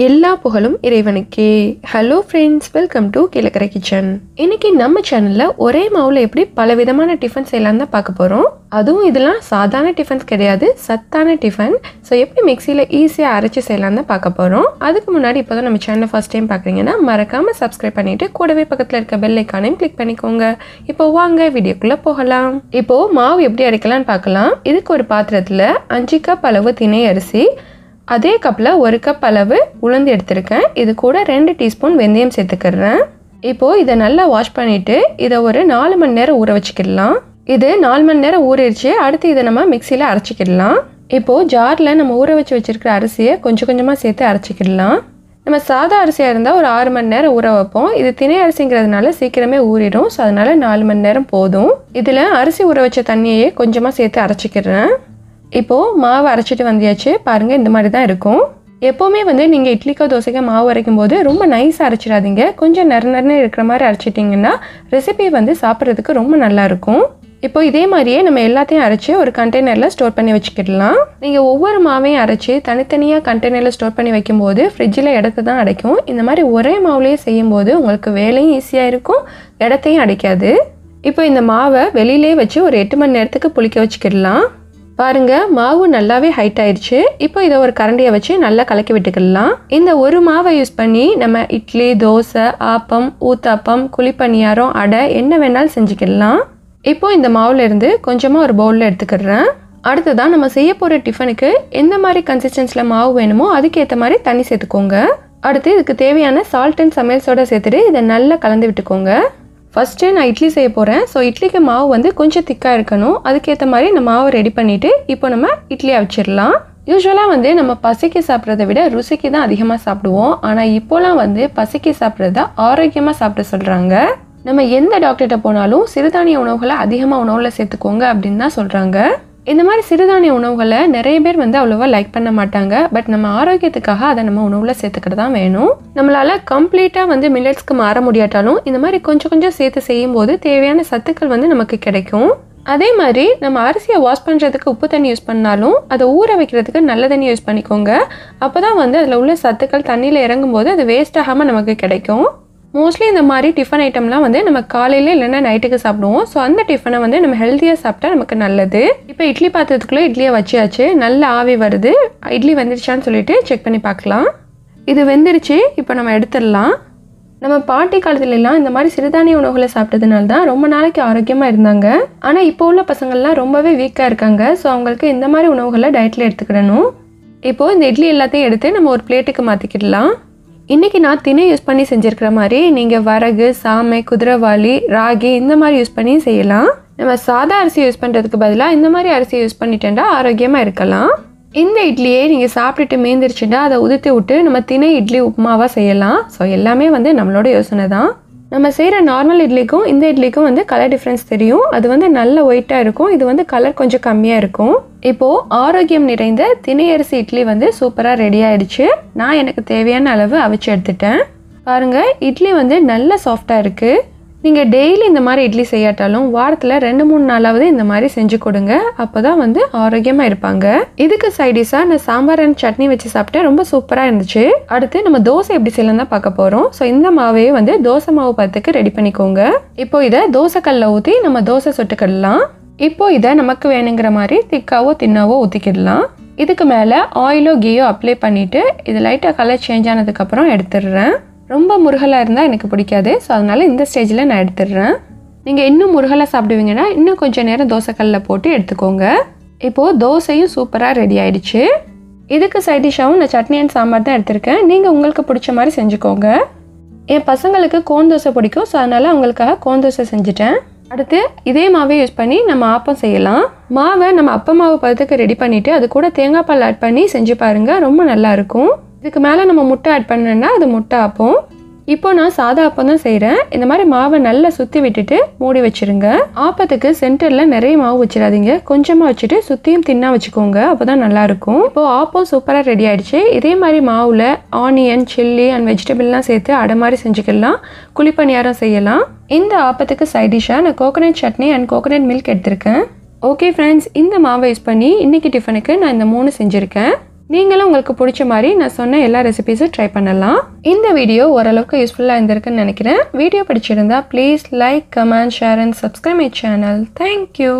எல்லா புகழும் இறைவனுக்கே. Hello friends, welcome to Kilakarai kitchen. இன்னைக்கு நம்ம சேனலில் ஒரே மாவில் எப்படி பலவிதமான டிஃபன் செய்யலாம் தான் பார்க்க போகிறோம். அதுவும் இதெல்லாம் சாதாரண டிஃபன்ஸ் கிடையாது, சத்தான டிஃபன். ஸோ எப்படி மிக்சியில் ஈஸியாக அரைச்சி செய்யலாம் தான் பார்க்க போகிறோம். அதுக்கு முன்னாடி இப்போ தான் நம்ம சேனலை ஃபஸ்ட் டைம் பார்க்குறீங்கன்னா மறக்காமல் சப்ஸ்கிரைப் பண்ணிவிட்டு கூடவே பக்கத்தில் இருக்க பெல் ஐக்கானையும் கிளிக் பண்ணிக்கோங்க. இப்போ வாங்க வீடியோக்குள்ளே போகலாம். இப்போது மாவு எப்படி அரைக்கலாம்னு பார்க்கலாம். இதுக்கு ஒரு பாத்திரத்தில் 5 கப் அளவு திணை அரிசி, அதே கப்பில் 1 கப் அளவு உளுந்து எடுத்திருக்கேன். இது கூட 2 டீஸ்பூன் வெந்தயம் சேர்த்துக்கிறேன். இப்போது இதை நல்லா வாஷ் பண்ணிவிட்டு இதை ஒரு 4 மணி நேரம் ஊற வச்சுக்கிடலாம். இது 4 மணி நேரம் ஊறிடுச்சு. அடுத்து இதை நம்ம மிக்சியில் அரைச்சிக்கிடலாம். இப்போது ஜாரில் நம்ம ஊற வச்சுருக்கிற அரிசியை கொஞ்சம் கொஞ்சமாக சேர்த்து அரைச்சிக்கிடலாம். நம்ம சாதா அரிசியாக இருந்தால் ஒரு 6 மணி நேரம் ஊற வைப்போம். இது திணை அரிசிங்கிறதுனால சீக்கிரமே ஊறிடும். ஸோ அதனால் 4 மணி நேரம் போதும். இதில் அரிசி ஊற வச்ச தண்ணியே கொஞ்சமாக சேர்த்து அரைச்சிக்கிறேன். இப்போது மாவு அரைச்சிட்டு வந்தியாச்சு. பாருங்கள், இந்த மாதிரி தான் இருக்கும். எப்போவுமே நீங்கள் இட்லிக்கோ தோசைக்கோ மாவு அரைக்கும் போது ரொம்ப நைஸாக அரைச்சிடாதீங்க. கொஞ்சம் நறுநறுன்னு இருக்கிற மாதிரி அரைச்சிட்டிங்கன்னா ரெசிபி சாப்பிட்றதுக்கு ரொம்ப நல்லாயிருக்கும். இப்போ இதே மாதிரியே நம்ம எல்லாத்தையும் அரைச்சி ஒரு கண்டெய்னரில் ஸ்டோர் பண்ணி வச்சுக்கிடலாம். நீங்கள் ஒவ்வொரு மாவையும் அரைச்சி தனித்தனியாக கண்டெய்னரில் ஸ்டோர் பண்ணி வைக்கும்போது ஃப்ரிட்ஜில் இடத்த தான் அடைக்கும். இந்த மாதிரி ஒரே மாவுலேயே செய்யும்போது உங்களுக்கு வேலையும் ஈஸியாக இருக்கும், இடத்தையும் அடைக்காது. இப்போ இந்த மாவை வெளியிலே வச்சு ஒரு 8 மணி நேரத்துக்கு புளிக்க வச்சுக்கிடலாம். பாருங்கள், மாவு நல்லாவே ஹைட் ஆயிடுச்சு. இப்போ இதை ஒரு கரண்டியை வச்சு நல்லா கலக்கி விட்டுக்கிடலாம். இந்த ஒரு மாவை யூஸ் பண்ணி நம்ம இட்லி, தோசை, ஆப்பம், ஊத்தாப்பம், குழிப்பணியாரம், அடை என்ன வேணாலும் செஞ்சுக்கிடலாம். இப்போ இந்த மாவுல இருந்து கொஞ்சமாக ஒரு பவுலில் எடுத்துக்கிறேன். அடுத்ததான் நம்ம செய்ய போகிற டிஃபனுக்கு எந்த மாதிரி கன்சிஸ்டன்சியில் மாவு வேணுமோ அதுக்கேற்ற மாதிரி தண்ணி சேர்த்துக்கோங்க. அடுத்து இதுக்கு தேவையான சால்ட் அண்ட் சமையல் சோடா சேர்த்துட்டு இதை நல்லா கலந்து விட்டுக்கோங்க. ஃபஸ்ட்டு நான் இட்லி செய்ய போகிறேன். ஸோ இட்லிக்கு மாவு கொஞ்சம் திக்காக இருக்கணும். அதுக்கேற்ற மாதிரி நான் மாவு ரெடி பண்ணிவிட்டு இப்போ நம்ம இட்லியை வச்சிடலாம். யூஸ்வலாக நம்ம பசிக்கு சாப்பிட்றத விட ருசிக்கு தான் அதிகமாக சாப்பிடுவோம். ஆனால் இப்போலாம் பசிக்கு சாப்பிட்றத ஆரோக்கியமாக சாப்பிட சொல்கிறாங்க. நம்ம எந்த டாக்டர்கிட்ட போனாலும் சிறுதானிய உணவுகளை அதிகமாக உணவில் சேர்த்துக்கோங்க அப்படின்னு தான் சொல்கிறாங்க. இந்த மாதிரி சிறுதானிய உணவுகளை நிறைய பேர் அவ்வளோவா லைக் பண்ண மாட்டாங்க. பட் நம்ம ஆரோக்கியத்துக்காக அதை நம்ம உணவில் சேர்த்துக்கிட்டு தான் வேணும். நம்மளால் கம்ப்ளீட்டாக மில்லட்ஸ்க்கு மாற முடியாட்டாலும் இந்த மாதிரி கொஞ்சம் கொஞ்சம் சேர்த்து செய்யும்போது தேவையான சத்துக்கள் நமக்கு கிடைக்கும். அதே மாதிரி நம்ம அரிசியை வாஷ் பண்ணுறதுக்கு உப்பு தண்ணி யூஸ் பண்ணாலும் அதை ஊற வைக்கிறதுக்கு நல்ல தண்ணி யூஸ் பண்ணிக்கோங்க. அப்போ தான் அதில் உள்ள சத்துக்கள் தண்ணியில் இறங்கும்போது அது வேஸ்ட் ஆகாமல் நமக்கு கிடைக்கும். மோஸ்ட்லி இந்த மாதிரி டிஃபன் ஐட்டம்லாம் நம்ம காலையில் இல்லைன்னா நைட்டுக்கு சாப்பிடுவோம். ஸோ அந்த டிஃபனை நம்ம ஹெல்த்தியாக சாப்பிட்டா நமக்கு நல்லது. இப்போ இட்லி பாத்திரத்துக்குள்ளே இட்லியை வச்சியாச்சு. நல்ல ஆவி வருது. இட்லி வெந்துருச்சான்னு சொல்லிட்டு செக் பண்ணி பார்க்கலாம். இது வெந்துருச்சு. இப்போ நம்ம எடுத்துடலாம். நம்ம பாட்டி காலத்துலலாம் இந்த மாதிரி சிறுதானிய உணவுகளை சாப்பிட்டதுனால தான் ரொம்ப நாளைக்கு ஆரோக்கியமாக இருந்தாங்க. ஆனால் இப்போ உள்ள பசங்கள்லாம் ரொம்பவே வீக்காக இருக்காங்க. ஸோ அவங்களுக்கு இந்த மாதிரி உணவுகளை டயட்டில் எடுத்துக்கிடணும். இப்போது இந்த இட்லி எல்லாத்தையும் எடுத்து நம்ம ஒரு பிளேட்டுக்கு மாற்றிக்கிடலாம். இன்றைக்கி நான் திணை யூஸ் பண்ணி செஞ்சுருக்கிற மாதிரி நீங்கள் வரகு, சாமை, குதிரைவாளி, ராகி இந்த மாதிரி யூஸ் பண்ணி செய்யலாம். நம்ம சாதா அரிசி யூஸ் பண்ணுறதுக்கு பதிலாக இந்த மாதிரி அரிசி யூஸ் பண்ணிட்டேன்டா ஆரோக்கியமாக இருக்கலாம். இந்த இட்லியை நீங்கள் சாப்பிட்டுட்டு மீந்துருச்சுட்டா அதை உதுத்து விட்டு நம்ம திணை இட்லி உப்புமாவாக செய்யலாம். ஸோ எல்லாமே நம்மளோட யோசனை தான். நம்ம செய்கிற நார்மல் இட்லிக்கும் இந்த இட்லிக்கும் கலர் டிஃப்ரென்ஸ் தெரியும். அது நல்ல ஒயிட்டாக இருக்கும். இது கலர் கொஞ்சம் கம்மியாக இருக்கும். இப்போது ஆரோக்கியம் நிறைந்த திணை அரிசி இட்லி சூப்பராக ரெடி ஆகிடுச்சு. நான் எனக்கு தேவையான அளவு அவிச்சு எடுத்துட்டேன். பாருங்கள், இட்லி நல்ல சாஃப்டாக இருக்குது. நீங்கள் டெய்லி இந்த மாதிரி இட்லி செய்யாட்டாலும் வாரத்தில் 2-3 நாளாவது இந்த மாதிரி செஞ்சு கொடுங்க. அப்போ தான் ஆரோக்கியமாக இருப்பாங்க. இதுக்கு சைடிஷாக நான் சாம்பார் அண்ட் சட்னி வச்சு சாப்பிட்டேன். ரொம்ப சூப்பராக இருந்துச்சு. அடுத்து நம்ம தோசை எப்படி செய்யலாம் தான் பார்க்க போகிறோம். ஸோ இந்த மாவையே தோசை மாவு பத்துக்கு ரெடி பண்ணிக்கோங்க. இப்போ இதை தோசைக்கல்லில் ஊற்றி நம்ம தோசை சுட்டுக்கிடலாம். இப்போ இதை நமக்கு வேணுங்கிற மாதிரி திக்காவோ தின்னாவோ ஊற்றிக்கிடலாம். இதுக்கு மேலே ஆயிலோ கீயோ அப்ளை பண்ணிவிட்டு இது லைட்டாக கலர் சேஞ்ச் ஆனதுக்கப்புறம் எடுத்துடுறேன். ரொம்ப முருகலாக இருந்தால் எனக்கு பிடிக்காது. ஸோ அதனால் இந்த ஸ்டேஜில் நான் எடுத்துடுறேன். நீங்கள் இன்னும் முருகலாக சாப்பிடுவீங்கன்னா இன்னும் கொஞ்சம் நேரம் தோசைக்கல்லில் போட்டு எடுத்துக்கோங்க. இப்போது தோசையும் சூப்பராக ரெடி ஆகிடுச்சு. இதுக்கு சைட் டிஷ்ஷாகவும் நான் சட்னி அண்ட் சாம்பார் தான் எடுத்திருக்கேன். நீங்கள் உங்களுக்கு பிடிச்ச மாதிரி செஞ்சுக்கோங்க. என் பசங்களுக்கு கோன் தோசை பிடிக்கும். ஸோ அதனால் அவங்களுக்காக கோன் தோசை செஞ்சுட்டேன். அடுத்து இதே மாவே யூஸ் பண்ணி நம்ம ஆப்பம் செய்யலாம். மாவை நம்ம அப்ப மாவு பதத்துக்கு ரெடி பண்ணிவிட்டு அது கூட தேங்காய் பால் ஆட் பண்ணி செஞ்சு பாருங்கள். ரொம்ப நல்லாயிருக்கும். இதுக்கு மேலே நம்ம முட்டை ஆட் பண்ணோன்னா அது முட்டை ஆப்பம். இப்போ நான் சாதா ஆப்பம் தான் செய்கிறேன். இந்த மாதிரி மாவை நல்லா சுற்றி விட்டுட்டு மூடி வச்சுருங்க. ஆப்பத்துக்கு சென்டரில் நிறைய மாவு வச்சிடாதீங்க. கொஞ்சமாக வச்சுட்டு சுற்றியும் தின்னா வச்சுக்கோங்க. அப்போ தான் நல்லாயிருக்கும். இப்போது ஆப்பம் சூப்பராக ரெடி ஆகிடுச்சு. இதே மாதிரி மாவில் ஆனியன், சில்லி அண்ட் வெஜிடபிள்லாம் சேர்த்து அடை மாதிரி செஞ்சுக்கலாம். குழிப்பணியாரம் செய்யலாம். இந்த ஆப்பத்துக்கு சைட் டிஷ்ஷாக நான் coconut chutney and coconut milk எடுத்திருக்கேன். ஓகே ஃப்ரெண்ட்ஸ், இந்த மாவை யூஸ் பண்ணி இன்றைக்கி டிஃபனுக்கு நான் இந்த 3 செஞ்சுருக்கேன். நீங்களும் உங்களுக்கு பிடிச்ச மாதிரி நான் சொன்ன எல்லா ரெசிபீஸும் ட்ரை பண்ணலாம். இந்த வீடியோ ஓரளவுக்கு யூஸ்ஃபுல்லாக இருந்திருக்குன்னு நினைக்கிறேன். வீடியோ பிடிச்சிருந்தா please like, comment, share and subscribe my channel. Thank you.